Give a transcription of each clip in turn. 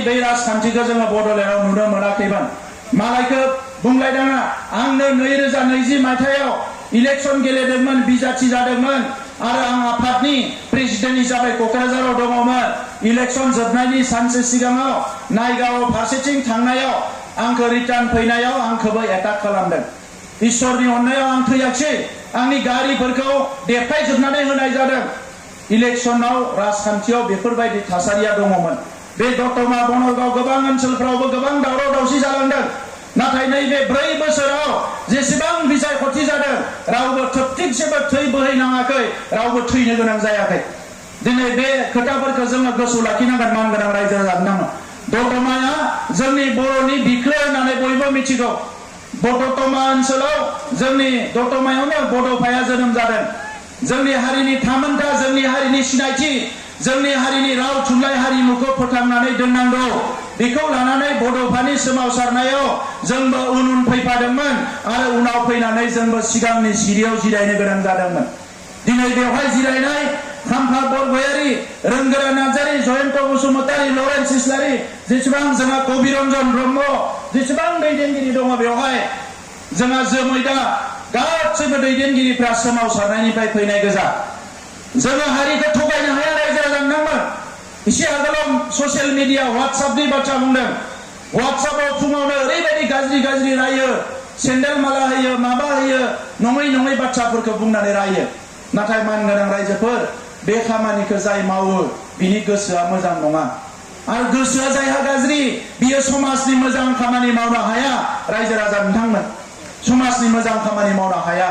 बे राजखान्थिखौ जोङो बड'लेण्डआव नुनो मोनाखैमोन मालायखौ बुंलायनाङा आंनो 2020 मायथाइयाव इलेक्सन गेलेदोंमोन बिजाथि जादोंमोन आरो आं आफादनि प्रेसिडेन्ट हिसाबै क'क्राझाराव दङमोन इलेक्सन जोबनायनि सानसे सिगाङाव नायगावआव फारसेथिं थांनायाव आंखौ रिटार्न फैनायाव आंखौबो एटाक खालामदों इसोरनि अननायाव आं थैयाखै आंनि गारिफोरखौ देफायजोबनानै होनाय जादों इलेक्सनाव राजखान्थियाव बेफोरबायदि थासारिया दङमोन बे दतमा बनरगाव गोबां ओनसोलफ्रावबो गोबां दावराव दावसि जालांदों नाथाय नैबे 4 बोसोराव जेसेबां बिसायख'थि जादों रावबो थोबथिंसेबो थै बोहैनाङाखै रावबो थैनो गोनां जायाखै दिनै बे खोथाफोरखौ जोङो गोसोआव लाखिनांगोन मानगोनां रायजो राजानो दतमाया जोंनि बर'नि बिख्लो होननानै बयबो मिथिगौ दतमा ओनसोलाव जोंनि दतमायावनो बड'फाया जोनोम जादों जोंनि हारिनि थामोनथा जोंनि हारिनि सिनायथि जोंनि हारिनि राव थुनलाइ हारिमुखौ फोथांनानै दोननांगौ बेखौ लानानै बड'फानि सोमावसारनायाव जोंबो उन फैफादोंमोन आरो उनाव फैनानै जोंबो सिगांनि सिरियाव जिरायनो गोनां जादोंमोन दिनै बेवहाय जिरायनाय खाम्फा बरगयारि रोंगोरा नार्जारि जयन्त बसुमतारी लरेन्स इस्लारि जेसेबां जोंहा कबिरन्जन ब्रह्म जेसेबां दैदेनगिरि दङ बेवहाय जोंहा जोमैदा गासैबो दैदेनगिरिफ्रा सोमावसारनायनिफ्राय फैनाय गोजा जोङो हारिखौ थगायनो हाया रायजो राजानोमोन एसे आगोलाव ससियेल मिडिया WhatsAppनि बाथ्रा बुंदों WhatsAppआव फुङावनो ओरैबायदि गाज्रि रायो सेन्देल माला होयो माबा होयो नङै बाथ्राफोरखौ बुंनानै रायो नाथाय मानगोनां रायजोफोर बे खामानिखौ जाय मावो बिनि गोसोआ मोजां नङा आरो गोसोआ जायहा गाज्रि बियो समाजनि मोजां खामानि मावनो हाया रायजो राजा नोंथांमोन समाजनि मोजां खामानि मावनो हाया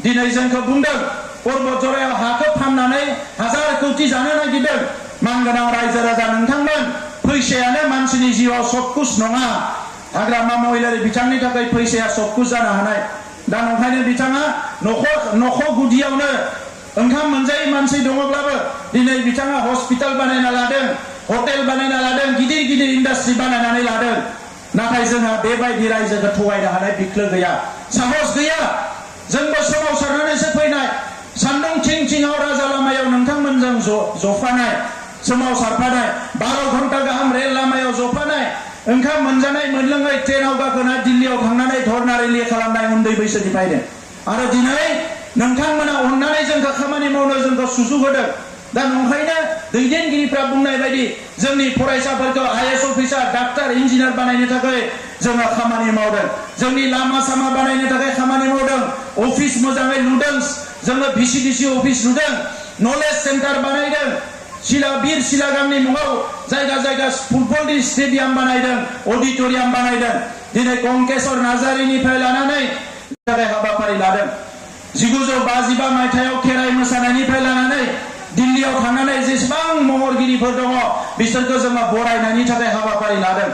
दिनै जोंखौ बुंदों पर्बत जरायाव हाखौ फाननानै 1000 कोटी जानो नागिरदों मानगोनां रायजो राजा नोंथांमोन फैसायानो मानसिनि जिउआव सबकुछ नङा हाग्रामा महिलारि बिथांनि थाखाय फैसाया सबकुछ जानो हानाय दा नंखायनो बिथाङा न'खर गुदियावनो ओंखाम मोनजायै मानसि दङब्लाबो दिनै बिथाङा हस्पिटाल बानायना लादों हटेल बानायना लादों गिदिर इन्डास्ट्रि बानायनानै लादों नाथाय जोंहा बेबायदि रायजोखौ थगायनो हानाय बिख्लो गैया साहस गैया जोंबो सोमावसारनानैसो फैनाय सान्दुं थिं-थिङाव राजा लामायाव नोंथांमोनजों जफानाय सोमावसारफानाय 12 घन्टा गाहाम रेल लामायाव जफानाय ओंखाम मोनजानाय मोनलोङै ट्रेनाव गाखोना दिल्लीयाव थांनानै धरना रेलि खालामनाय उन्दै बैसोनिफ्रायनो आरो दिनै नोंथांमोना अननानै जोंखौ खामानि मावनो जोंखौ सुजुग होदों दा नंखायनो दैदेनगिरिफ्रा बुंनाय बायदि जोंनि फरायसाफोरखौ IAS अफिसार डाक्टार इन्जिनियार बानायनो थाखाय जोङो खामानि मावदों जोंनि लामा सामा बानायनो थाखाय खामानि मावदों अफिस मोजाङै लुदों जोङो VCDC अफिस लुदों नलेज सेन्टार बानायदों बिर सिलागामनि मुङाव जायगा फुटबलनि स्टेडियाम बानायदों अडिटोरियाम बानायदों दिनै कंकेश्वर नार्जारिनिफ्राय लानानै थाखाय हाबाफारि लादों 1955 मायथाइयाव खेराइ मोसानायनिफ्राय लानानै दिल्लीयाव थांनानै जेसेबां महरगिरिफोर दङ बिसोरखौ जोङो बरायनायनि थाखाय हाबाफारि लादों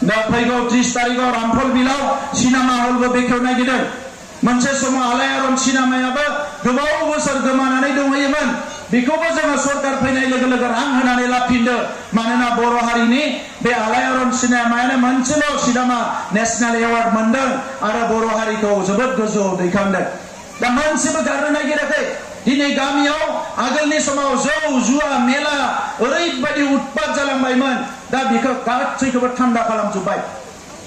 दा फैगौ 30 तारिखआव रामफल बिलाव सिनेमा हलबो बेखेवनो नागिरदों मोनसे समाव आलायारन सिनेमायाबो गोबाव बोसोर गोमानानै दंहैयोमोन बेखौबो जोङो सरकार फैनाय लोगो लोगो रां होनानै लाफिनदो मानोना बर' हारिनि बे आलायारन सिनेमायानो मोनसेल' सिनेमा नेशनेल एवार्ड मोनदों आरो बर' हारिखौ जोबोद गोजौआव दैखांदों दा मोनसेबो गारनो नागिराखै दिनै गामियाव आगोलनि समाव जौ जुवा मेला ओरैबायदि उत्पात जालांबायमोन दा बेखौ गासैखौबो थान्दा खालामजोब्बाय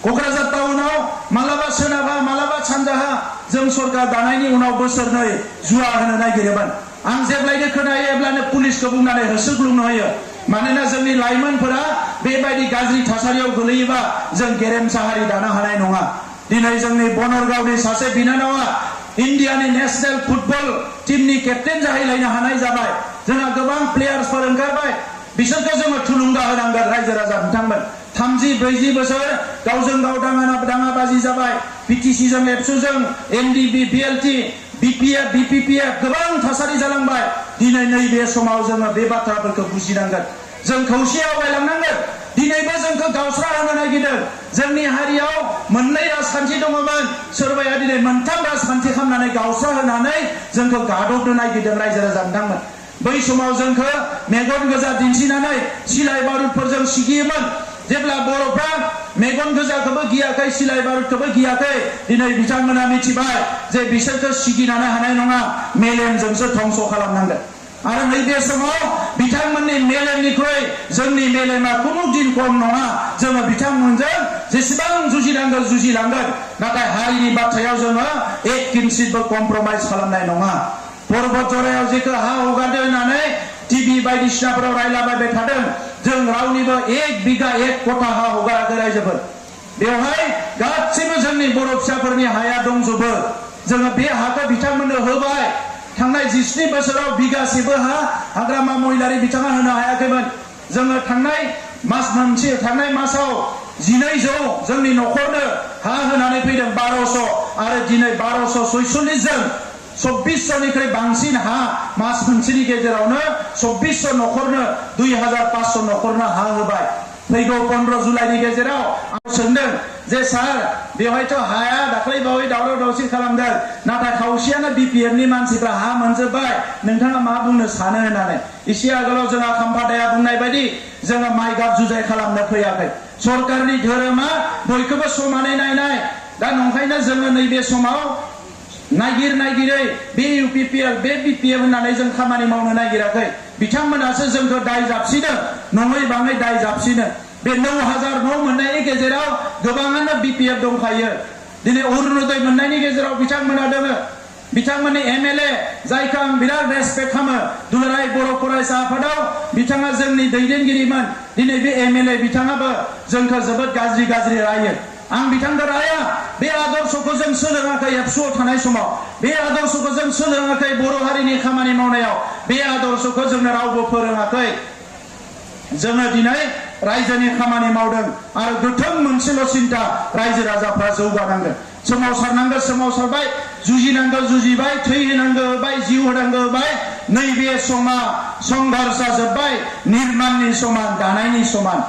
क'क्राझार टाउनाव मालाबा सोनाबहा मालाबा सानजाहा जों सरकार दानायनि उनाव बोसोरनै जुवा होनो नागिरोमोन आं जेब्लायनो खोनायो अब्लानो पुलिसखौ बुंनानै होसोग्लुंनो होयो मानोना जोंनि लाइमोनफोरा बेबायदि गाज्रि थासारियाव गोलैयोबा जों गेरेमसा हारि दानो हानाय नङा दिनै जोंनि बनरगावनि सासे बिनानावा इन्डियानि नेशनेल फुटबल टीमनि केप्टेन जाहैलायनो हानाय जाबाय जोंहा गोबां प्लेयार्सफोर ओंखारबाय बिसोरखौ जोङो थुलुंगा होनांगोन रायजो राजा नोंथांमोन 30-40 बोसोर गावजों गाव दाङाबाजि जाबाय PTC जों एबसुजों MDB BLT BPF BPPF गोबां थासारि जालांबाय दिनै नैबे समाव जोङो बे बाथ्राफोरखौ बुजिनांगोन जों खौसे आवगायलांनांगोन दिनैबो जोंखौ गावस्रा होनो नागिरदों जोंनि हारियाव मोननै राजखान्थि दङमोन सोरबाया दिनै मोनथाम राजखान्थि खालामनानै गावस्रा होनानै जोंखौ गादबनो नागिरदों रायजो राजा नोंथांमोन बै समाव जोंखौ मेगन गोजा दिन्थिनानै सिलाइ बारुदफोरजों सिगियोमोन जेब्ला बर'फ्रा मेगन गोजाखौबो गियाखै सिलाइ बारुदखौबो गियाखै दिनै बिथांमोना मिथिबाय जे बिसोरखौ सिगिनानै हानाय नङा मेलेमजोंसो धंस खालामनांगोन आरो नैबे समाव बिथांमोननि मेलेमनिख्रुइ जोंनि मेलेमा खुनु दिन खम नङा। जोङो बिथांमोनजों जेसेबां जुजिलांगोन नाथाय हारिनि बाथ्रायाव जोङो एक किन्सिबो कमप्रमाइज खालामनाय नङा। पर्बत जरायाव जेखौ हा हगारदों होननानै टिभि बायदिसिनाफोराव रायलाबायबाय थादों, जों रावनिबो एक बिगा एक कथा हा हगाराखै रायजोफोर। बेवहाय गासिबो जोंनि बर' फिसाफोरनि हाया दंजोबो। जोङो बे हाखौ बिथांमोननो होबाय। थांनाय 17 बोसोराव बिगासेबो हा हाग्रामा महिलारि बिथाङा होनो हायाखैमोन। जोङो थांनाय मासाव 1200 जोंनि न'खरनो हा होनानै फैदों 1200 आरो दिनै 1246 जों 2400निख्रुइ बांसिन हा मास मोनसेनि गेजेरावनो 2400 न'खरनो 2500 न'खरनो हा होबाय। फैगौ 15 जुलाइनि गेजेराव आं सोंदों जे सार बेवहायथ' हाया दाख्लै बावै दावराव दावसि खालामदों, नाथाय खावसेयानो बिपिएफनि मानसिफ्रा हा मोनजोब्बाय, नोंथाङा मा बुंनो सानो होननानै। एसे आगोलाव जोंहा खाम्फादाया बुंनाय बायदि जोङो माइ गाब जुजाय खालामनो फैयाखै। सरकारनि धोरोमा बयखौबो समानै नायनाय। दा नंखायनो जोङो नैबे समाव नागिरै बे इउपिपिएल बे बिपिएफ होननानै जों खामानि मावनो नागिराखै। बिथांमोनासो जोंखौ दाय जाबसिदों, नङै बाङै दाय जाबसिनो। बे 9000 न' मोननायनि गेजेराव गोबाङानो बिपिएफ दंखायो। दिनै अरुणोदय मोननायनि गेजेराव बिथांमोना दोङो। बिथांमोननि एमएलए जायखौ आं बिराद रेसपेक्ट खालामो, दुलाराय बर' फरायसा आफादाव बिथाङा जोंनि दैदेनगिरिमोन। दिनै बे एमएलए बिथाङाबो जोंखौ जोबोद गाज्रि रायो। आं बिथांखौ राया। बे आदर्शखौ जों सोलोङाखै एबसुआव थानाय समाव। बे आदर्शखौ जों सोलोङाखै बर' हारिनि खामानि मावनायाव। बे आदर्शखौ जोंनो रावबो फोरोङाखै। जोङो दिनै रायजोनि खामानि मावदों आरो गोथों मोनसेल' सिन्ता, रायजो राजाफ्रा जौगानांगोन, सोमावसारनांगौ सोमावसारबाय, जुजिनांगौ जुजिबाय, थै होनांगौ होबाय, जिउ होनांगौ होबाय। नैबे समा संघर्षआ जोब्बाय, निर्माणनि समान, दानायनि समान।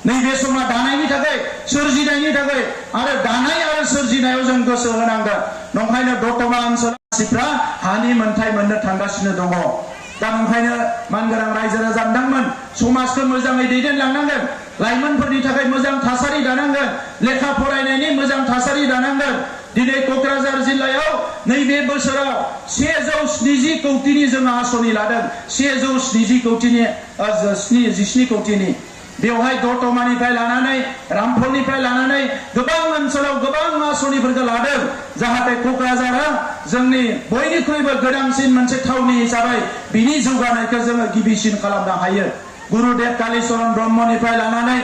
नैबे समा दानायनि थाखाय, सोरजिनायनि थाखाय आरो दानाय आरो सोरजिनायाव जों गोसो होनांगोन। नंखायनो दतमा ओनसोलनि मानसिफ्रा हानि मोन्थाय मोननो थांगासिनो दङ। दा नंखायनो मानगोनां रायजो राजा नोंथांमोन, समाजखौ मोजाङै दैदेनलांनांगोन, लाइमोनफोरनि थाखाय मोजां थासारि दानांगोन, लेखा फरायनायनि मोजां थासारि दानांगोन। दिनै क'क्राझार जिल्लायाव नैबे बोसोराव 170 कौटिनि जों आसनि लादों। 170 कौटिनि 17 कौटिनि। बेवहाय दतमानिफ्राय लानानै रामफलनिफ्राय लानानै गोबां ओनसोलाव गोबां आसनिफोरखौ लादों, जाहाथे क'क्राझारा जोंनि बयनिख्रुइबो गोनांसिन मोनसे थावनि हिसाबै बिनि जौगानायखौ जोङो गिबिसिन खालामनो हायो। गुरुदेव कालीचरण ब्रह्मनिफ्राय लानानै,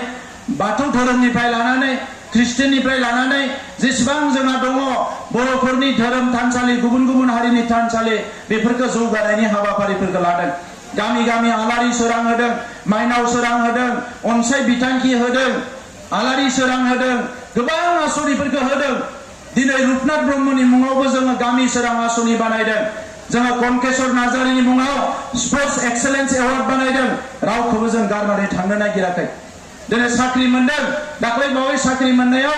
बाथौ धोरोमनिफ्राय लानानै, ख्रिस्टियाननिफ्राय लानानै जेसेबां जोंहा दङ बर'फोरनि धोरोम थानसालि, गुबुन गुबुन हारिनि थानसालि, बेफोरखौ जौगानायनि हाबाफारिफोरखौ लादों। गामि गामि आलारि सोरां होदों, माइनाव सोरां होदों, अनसाय बिथांखि होदों, आलारि सोरां होदों, गोबां आसनिफोरखौ होदों। दिनै रुपनाथ ब्रह्मनि मुङावबो जोङो गामि सोरां आसनि बानायदों। जोङो कनकेश्वर नार्जारिनि मुङाव स्पर्ट्स एक्सेलेन्स एवार्ड बानायदों। रावखौबो जों गारनानै थांनो नागिराखै। दिनै साख्रि मोनदों, दाख्लै बावै साख्रि मोननायाव